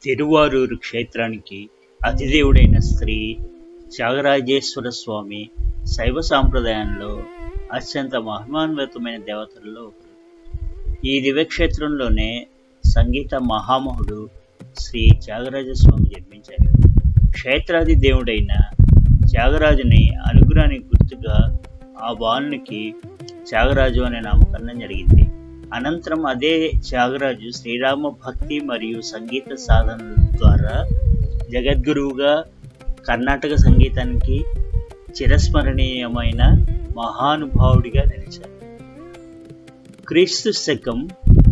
తిరువారూరు క్షేత్రానికి అతిదేవుడైన శ్రీ త్యాగరాజేశ్వర స్వామి శైవ సాంప్రదాయంలో అత్యంత మహిమాన్వితమైన దేవతల్లో ఒకరు. ఈ దివ్యక్షేత్రంలోనే సంగీత మహామహుడు శ్రీ త్యాగరాజస్వామి జన్మించారు. క్షేత్రాది దేవుడైన త్యాగరాజుని అనుగ్రహానికి గుర్తుగా ఆ బాలునికి త్యాగరాజు అనే నామకరణం జరిగింది. అనంతరం అదే త్యాగరాజు శ్రీరామ భక్తి మరియు సంగీత సాధనల ద్వారా జగద్గురువుగా కర్ణాటక సంగీతానికి చిరస్మరణీయమైన మహానుభావుడిగా నిలిచారు. క్రీస్తు శకం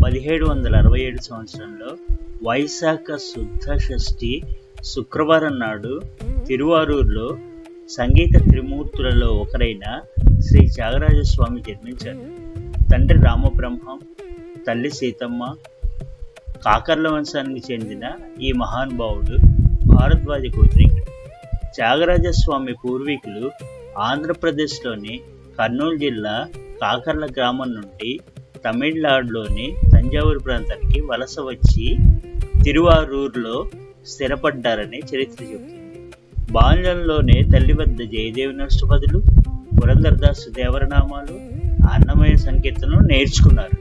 1767 సంవత్సరంలో వైశాఖ శుద్ధ షష్ఠి శుక్రవారం నాడు తిరువారూరులో సంగీత త్రిమూర్తులలో ఒకరైన శ్రీ త్యాగరాజస్వామి జన్మించారు. తండ్రి రామబ్రహ్మం, తల్లి సీతమ్మ. కాకర్ల వంశానికి చెందిన ఈ మహానుభావుడు భారద్వాజ గోత్రీకుడు. త్యాగరాజస్వామి పూర్వీకులు ఆంధ్రప్రదేశ్లోని కర్నూలు జిల్లా కాకర్ల గ్రామం నుండి తమిళనాడులోని తంజావూరు ప్రాంతానికి వలస వచ్చి తిరువారూరులో స్థిరపడ్డారని చరిత్ర చెబుతుంది. బాల్యంలోనే తల్లి వద్ద జయదేవి నష్టపదులు, పురంధరదాసు దేవరనామాలు, అన్నమయ సంకీర్తనలు నేర్చుకున్నారు.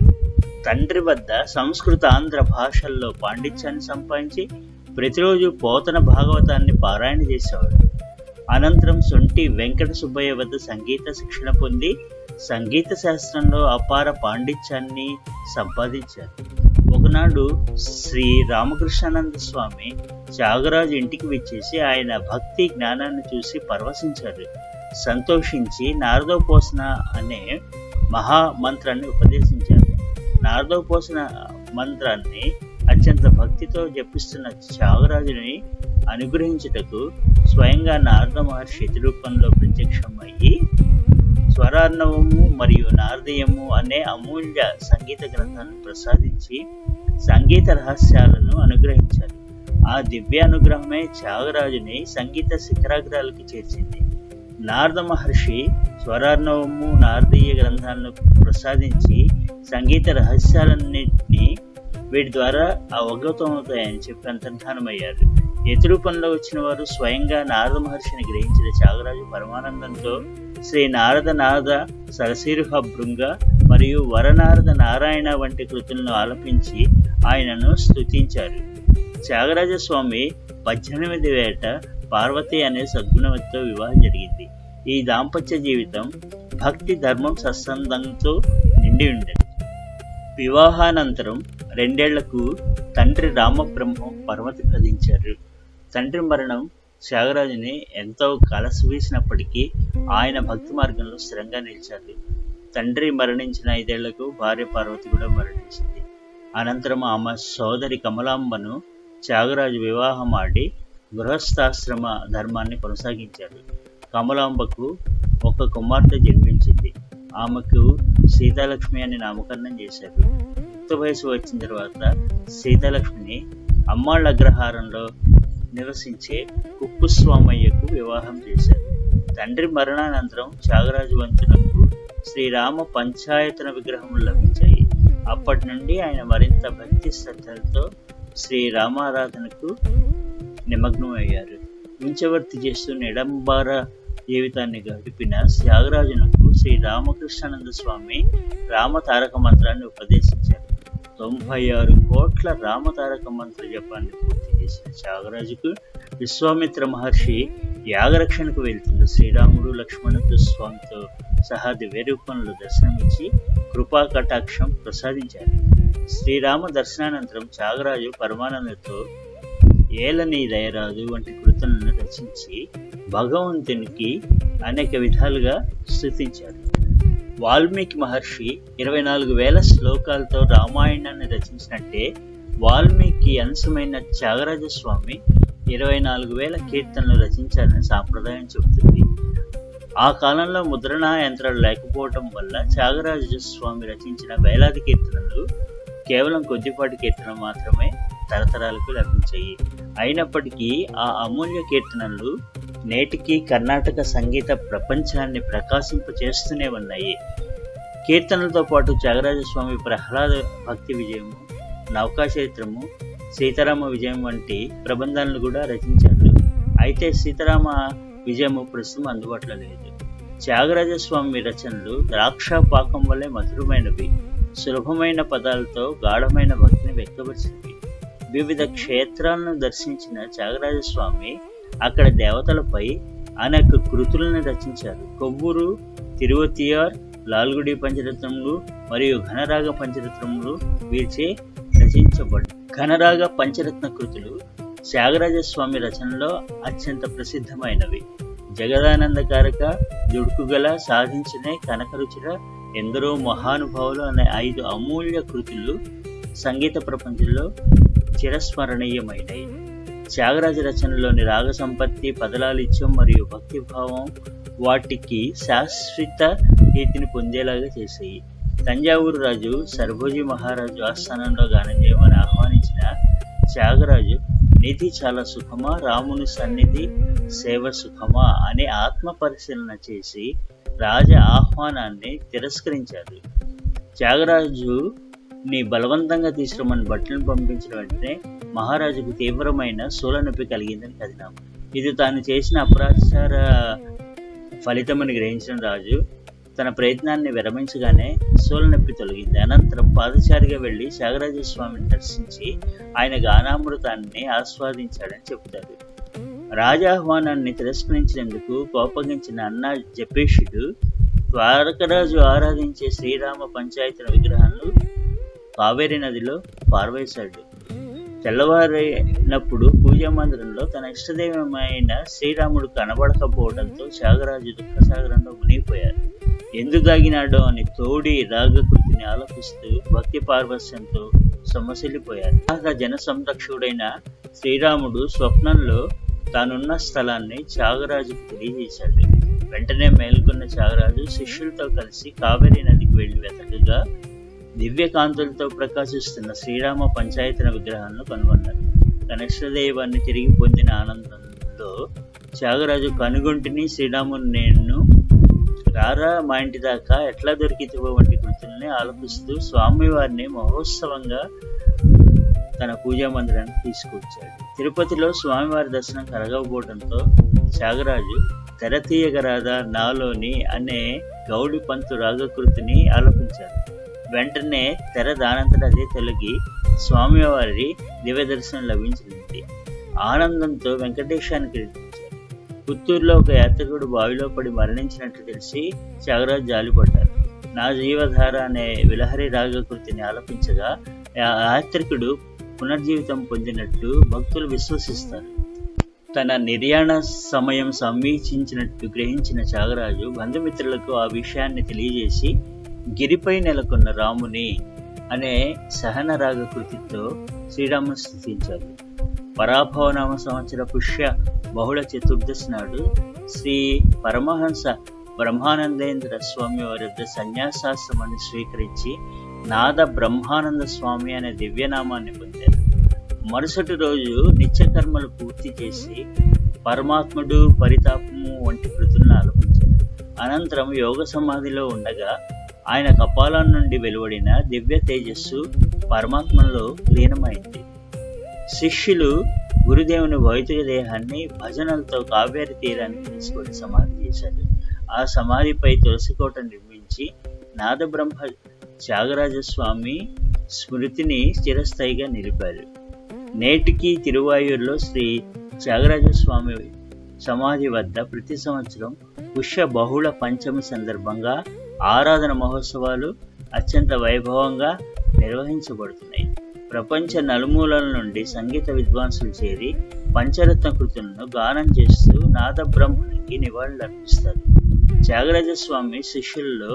తండ్రి వద్ద సంస్కృత ఆంధ్ర భాషల్లో పాండిత్యాన్ని సంపాదించి ప్రతిరోజు పోతన భాగవతాన్ని పారాయణ చేసేవారు. అనంతరం సొంటి వెంకట సుబ్బయ్య వద్ద సంగీత శిక్షణ పొంది సంగీత శాస్త్రంలో అపార పాండిత్యాన్ని సంపాదించారు. ఒకనాడు శ్రీ రామకృష్ణానంద స్వామి త్యాగరాజు ఇంటికి విచ్చేసి ఆయన భక్తి జ్ఞానాన్ని చూసి పరవశించారు. సంతోషించి నారదోపోసన అనే మహామంత్రాన్ని ఉపదేశించారు. నారదోపోసన మంత్రాన్ని అత్యంత భక్తితో జపిస్తున్న త్యాగరాజుని అనుగ్రహించుటకు స్వయంగా నారద మహర్షి రూపంలో ప్రత్యక్షమయ్యి స్వరార్ణవము మరియు నారదీయము అనే అమూల్య సంగీత గ్రంథాలను ప్రసాదించి సంగీత రహస్యాలను అనుగ్రహించారు. ఆ దివ్య అనుగ్రహమే త్యాగరాజుని సంగీత శిఖరాగ్రాలకు చేర్చింది. నారద మహర్షి స్వరార్ణవము, నారదీయ గ్రంథాలను ప్రసాదించి సంగీత రహస్యాలన్నింటినీ వీటి ద్వారా అవగతమవుతాయని చెప్పి అంతర్ధానమయ్యారు. యతిరూపంలో వచ్చిన వారు స్వయంగా నారద మహర్షిని గ్రహించిన త్యాగరాజు పరమానందంతో శ్రీ నారద సరసిరుహ భృంగ మరియు వరనారద నారాయణ వంటి కృతులను ఆలపించి ఆయనను స్తుతించారు. త్యాగరాజస్వామి 18 ఏట పార్వతి అనే సద్గుణవతితో వివాహం జరిగింది. ఈ దాంపత్య జీవితం భక్తి, ధర్మం, సత్సంగంతో నిండి ఉండేది. వివాహానంతరం 2 ఏళ్లకు తండ్రి రామబ్రహ్మం పరమతి ప్రదించారు. తండ్రి మరణం త్యాగరాజుని ఎంతో కలసివేసినప్పటికీ ఆయన భక్తి మార్గంలో స్థిరంగా నిలిచారు. తండ్రి మరణించిన 5 ఏళ్లకు భార్య పార్వతి కూడా మరణించింది. అనంతరం ఆమె సోదరి కమలాంబను త్యాగరాజు వివాహం ఆడి గృహస్థాశ్రమ ధర్మాన్ని కొనసాగించారు. కమలాంబకు ఒక కుమార్తె జన్మించింది. ఆమెకు సీతాలక్ష్మి అని నామకరణం చేశారు. యుక్త వయసు వచ్చిన తర్వాత సీతాలక్ష్మిని అమ్మాళ్ళ అగ్రహారంలో నివసించే కుప్పుస్వామయ్యకు వివాహం చేశారు. తండ్రి మరణానంతరం త్యాగరాజు వంతునకు శ్రీరామ పంచాయతన విగ్రహములు లభించాయి. అప్పటి నుండి ఆయన మరింత భక్తి శ్రద్ధలతో శ్రీరామారాధనకు నిమగ్నం అయ్యారు. ఉంచవర్తి చేస్తూ నిడంబర జీవితాన్ని గడిపిన త్యాగరాజునకు శ్రీ రామకృష్ణానంద స్వామి రామతారక మంత్రాన్ని ఉపదేశించారు. 96 కోట్ల రామతారక మంత్ర జపాన్ని పూర్తి చేసిన త్యాగరాజుకు విశ్వామిత్ర మహర్షి యాగరక్షణకు వెళ్తున్న శ్రీరాముడు, లక్ష్మణుడు స్వామితో సహా దివ్య రూపంలో దర్శనమిచ్చి కృపా కటాక్షం ప్రసాదించారు. శ్రీరామ దర్శనానంతరం త్యాగరాజు పరమానందతో ఏలని దయరాదు వంటి కృతులను రచించి భగవంతునికి అనేక విధాలుగా స్తుతించారు. వాల్మీకి మహర్షి 24,000 శ్లోకాలతో రామాయణాన్ని రచించినట్టే వాల్మీకి అంశమైన త్యాగరాజస్వామి 24,000 కీర్తనలు రచించారని సాంప్రదాయం చెబుతుంది. ఆ కాలంలో ముద్రణా యంత్రాలు లేకపోవటం వల్ల త్యాగరాజస్వామి రచించిన వేలాది కీర్తనలు కేవలం కొద్దిపాటి కీర్తనలు మాత్రమే తరతరాలకు లభించాయి. అయినప్పటికీ ఆ అమూల్య కీర్తనలు నేటికి కర్ణాటక సంగీత ప్రపంచాన్ని ప్రకాశింపచేస్తూనే ఉన్నాయి. కీర్తనలతో పాటు త్యాగరాజస్వామి ప్రహ్లాద భక్తి విజయము, నౌకాచరిత్రము, సీతారామ విజయం వంటి ప్రబంధాలను కూడా రచించాడు. అయితే సీతారామ విజయము ప్రస్తుతం అందుబాటులో లేదు. త్యాగరాజస్వామి రచనలు ద్రాక్ష పాకం వల్లే మధురమైనవి, సులభమైన పదాలతో గాఢమైన భక్తిని వ్యక్తపరిచింది. వివిధ క్షేత్రాలను దర్శించిన త్యాగరాజస్వామి అక్కడ దేవతలపై అనేక కృతులను రచించారు. కొవ్వూరు, తిరువతియార్, లాల్గుడి పంచరత్నములు మరియు ఘనరాగ పంచరత్నములు వీరిచే రచించబడ్డాయి. ఘనరాగ పంచరత్న కృతులు త్యాగరాజస్వామి రచనలో అత్యంత ప్రసిద్ధమైనవి. జగదానందకారక, దుడుకుగల, సాధించిన, కనకరుచిర, ఎందరో మహానుభావులు అనే 5 అమూల్య కృతులు సంగీత ప్రపంచంలో చిరస్మరణీయమైనవి. త్యాగరాజ రచనలోని రాగ సంపత్తి, పదలాలిత్యం మరియు భక్తిభావం వాటికి శాశ్వత కీర్తిని పొందేలాగా చేశాయి. తంజావూరు రాజు సర్వోజీ మహారాజు ఆస్థానంలో గానం చేయమని ఆహ్వానించిన త్యాగరాజు నిధి చాలా సుఖమా, రాముని సన్నిధి సేవ సుఖమా అని ఆత్మ పరిశీలన చేసి రాజ ఆహ్వానాన్ని తిరస్కరించారు. త్యాగరాజుని బలవంతంగా తీసుకురమ్మని బట్టలను పంపించిన వెంటనే మహారాజుకు తీవ్రమైన సూలనొప్పి కలిగిందని కథనం. ఇది తాను చేసిన అపరాచార ఫలితమని గ్రహించిన రాజు తన ప్రయత్నాన్ని విరమించగానే సూలనొప్పి తొలగింది. అనంతరం పాదచారిగా వెళ్లి త్యాగరాజస్వామిని దర్శించి ఆయన గానామృతాన్ని ఆస్వాదించాడని చెబుతారు. రాజాహ్వానాన్ని తిరస్కరించినందుకు కోపగించిన అన్న జపేషుడు ద్వారకరాజు ఆరాధించే శ్రీరామ పంచాయతన విగ్రహాలను కావేరీ నదిలో పారవేశాడు. తెల్లవారైనప్పుడు పూజా మందిరంలో తన ఇష్టదైవమైన శ్రీరాముడు కనబడకపోవడంతో త్యాగరాజు దుఃఖసాగరంలో మునిగిపోయారు. ఎందుకు దాగినాడో అని తోడి రాగకృతిని ఆలపిస్తూ భక్తి పార్వశ్యంతో సొమ్మసిల్లిపోయారు. బాగా జన సంరక్షకుడైన శ్రీరాముడు స్వప్నంలో తానున్న స్థలాన్ని త్యాగరాజుకు తెలియజేశాడు. వెంటనే మేల్కొన్న త్యాగరాజు శిష్యులతో కలిసి కావేరీ నదికి వెళ్లి వెతకగా దివ్యకాంతులతో ప్రకాశిస్తున్న శ్రీరామ పంచాయతన విగ్రహాలను కనుగొన్నారు. తన ఇష్టదైవాన్ని తిరిగి పొందిన ఆనందంలో త్యాగరాజు కనుగొంటిని, శ్రీరాముని నేను రారా మా ఇంటి దాకా ఎట్లా దొరికితివో వంటి కృతుల్ని ఆలపిస్తూ స్వామివారిని మహోత్సవంగా తన పూజా మందిరానికి తీసుకొచ్చాడు. తిరుపతిలో స్వామివారి దర్శనం కలగకపోవడంతో త్యాగరాజు తెరతీయగరాదా నాలోని అనే గౌడి పంతు రాగకృతిని ఆలపించారు. వెంటనే తెర దానంతట అదే తొలగి స్వామివారి దివ్య దర్శనం లభించింది. ఆనందంతో వెంకటేశాన్ని కీర్తించారు. పుత్తూరులో ఒక యాత్రికుడు బావిలో పడి మరణించినట్లు తెలిసి త్యాగరాజు జాలిపడ్డారు. నా జీవధార అనే విలహరి రాగకృతిని ఆలపించగా యాత్రికుడు పునర్జీవితం పొందినట్టు భక్తులు విశ్వసిస్తారు. తన నిర్యాణ సమయం సమీక్షించినట్టు గ్రహించిన త్యాగరాజు బంధుమిత్రులకు ఆ విషయాన్ని తెలియజేసి గిరిపై నెలకొన్న రాముని అనే సహన రాగకృతితో శ్రీరాముని స్తుతించారు. పరాభవనామ సంవత్సర పుష్య బహుళ చతుర్దశి నాడు శ్రీ పరమహంస బ్రహ్మానందేంద్ర స్వామి వారి వద్ద సన్యాసాశ్రమాన్ని స్వీకరించి నాద బ్రహ్మానంద స్వామి అనే దివ్యనామాన్ని పొందారు. మరుసటి రోజు నిత్యకర్మలు పూర్తి చేసి పరమాత్ముడు, పరితాపము వంటి కృతులను ఆలపించారు. అనంతరం యోగ సమాధిలో ఉండగా ఆయన కపాలం నుండి వెలువడిన దివ్య తేజస్సు పరమాత్మలో లీనమైంది. శిష్యులు గురుదేవుని భౌతిక దేహాన్ని భజనలతో కావేరి తీరానికి తీసుకొని సమాధి చేశారు. ఆ సమాధిపై తులసికోట నిర్మించి నాదబ్రహ్మ త్యాగరాజస్వామి స్మృతిని చిరస్థాయిగా నిలిపారు. నేటికి తిరువాయూరులో శ్రీ త్యాగరాజస్వామి సమాధి వద్ద ప్రతి సంవత్సరం పుష్య బహుళ పంచమి సందర్భంగా ఆరాధన మహోత్సవాలు అత్యంత వైభవంగా నిర్వహించబడుతున్నాయి. ప్రపంచ నలుమూలల నుండి సంగీత విద్వాంసులు చేరి పంచరత్న కృతులను గానం చేస్తూ నాదబ్రహ్మనికి నివాళులర్పిస్తారు. త్యాగరాజస్వామి శిష్యుల్లో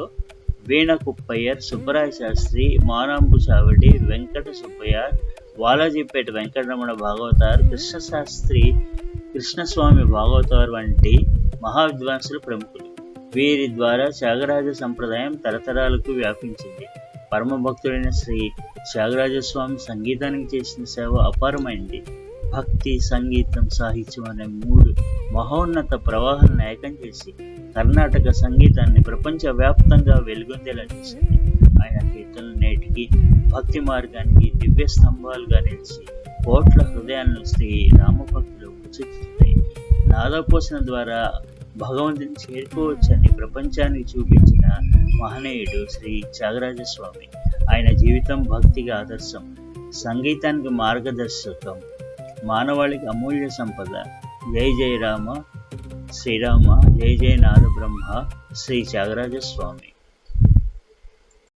వీణ కుప్పయ్యర్, సుబ్బరాయ శాస్త్రి, మానాంబు చావడి, వెంకట సుబ్బయ్యర్, వాలాజీపేట వెంకటరమణ భాగవతార్, కృష్ణశాస్త్రి, కృష్ణస్వామి భాగవతార్ వంటి మహావిద్వాంసులు ప్రముఖులు. వీరి ద్వారా త్యాగరాజ సంప్రదాయం తరతరాలకు వ్యాపించింది. పరమభక్తుడైన శ్రీ త్యాగరాజస్వామి సంగీతానికి చేసిన సేవ అపారమైంది. భక్తి, సంగీతం, సాహిత్యం అనే 3 మహోన్నత ప్రవాహాలను ఏకం చేసి కర్ణాటక సంగీతాన్ని ప్రపంచవ్యాప్తంగా వెలుగొందేలా చేసింది. ఆయన కీర్తనలు నేటికి భక్తి మార్గానికి దివ్య స్తంభాలుగా నిలిచి కోట్ల హృదయాలను శ్రీ రామభక్తులు ఉచితున్నాయి. నాదోపాసన ద్వారా భగవంతుని చేరుకోవచ్చని ప్రపంచానికి చూపించిన మహనీయుడు శ్రీ త్యాగరాజస్వామి. ఆయన జీవితం భక్తికి ఆదర్శం, సంగీతానికి మార్గదర్శకం, మానవాళికి అమూల్య సంపద. జై జై రామ శ్రీరామ, జై జై నాద బ్రహ్మ, శ్రీ త్యాగరాజస్వామి.